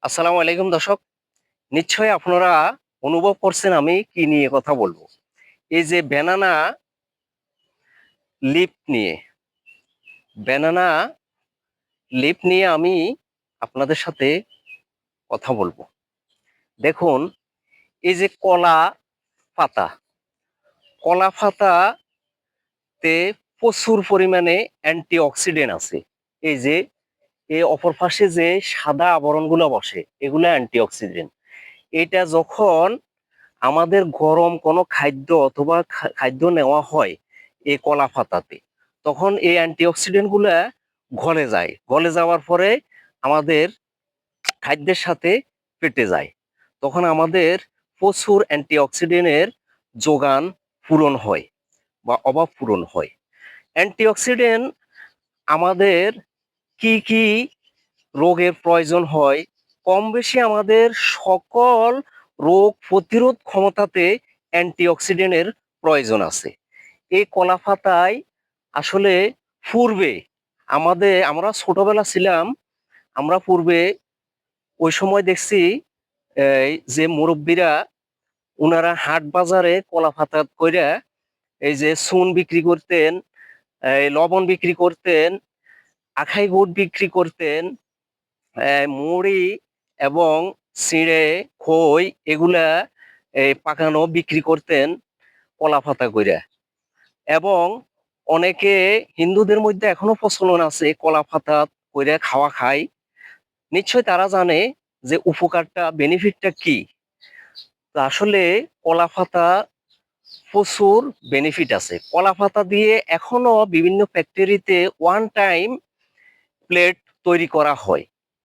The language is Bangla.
আসসালামু আলাইকুম দর্শক। নিশ্চয়ই আপনারা অনুভব করছেন আমি কি নিয়ে কথা বলবো। এই যে ব্যানানা লিফ নিয়ে ব্যানানা লিফ নিয়ে আমি আপনাদের সাথে কথা বলবো। দেখুন, এই যে পাতা কলা পাতাতে প্রচুর পরিমাণে অ্যান্টিঅক্সিডেন্ট আছে। এই যে এই অপর পাশে যে সাদা আবরণগুলো বসে এগুলো অ্যান্টিঅক্সিডেন্ট। এটা যখন আমাদের গরম কোনো খাদ্য অথবা খাদ্য নেওয়া হয় এই কলা পাতাতে, তখন এই অ্যান্টিঅক্সিডেন্ট গুলা গলে যাওয়ার পরে আমাদের খাদ্যের সাথে পেটে যায়। তখন আমাদের প্রচুর অ্যান্টিঅক্সিডেন্টের যোগান পূরণ হয় বা অভাব পূরণ হয়। অ্যান্টিঅক্সিডেন্ট আমাদের কি কি রোগের প্রয়োজন হয়, কম বেশি আমাদের সকল রোগ প্রতিরোধ ক্ষমতাতে অ্যান্টিঅক্সিডেন্টের প্রয়োজন আছে। এই কলা পাতায় আসলে পূর্বে আমরা ছোটবেলা ছিলাম, আমরা পূর্বে ওই সময় দেখছি এই যে মুরব্বীরা উনারা হাট বাজারে কলা পাতা কইরা এই যে চুন বিক্রি করতেন, এই লবণ বিক্রি করতেন, আখাই গুড় বিক্রি করতেন, মুড়ি এবং চিঁড়ে খই এগুলা পাকানো বিক্রি করতেন কলা পাতা কইরা। এবং অনেকে হিন্দুদের মধ্যে এখনো প্রচলন আছে কলা পাতা কইরা খাওয়া খায়। নিশ্চয় তারা জানে যে উপকারটা বেনিফিটটা কি। তো আসলে কলা পাতা প্রচুর বেনিফিট আছে। কলা পাতা দিয়ে এখনো বিভিন্ন ফ্যাক্টরিতে ওয়ান টাইম প্লেট তৈরি করা হয়।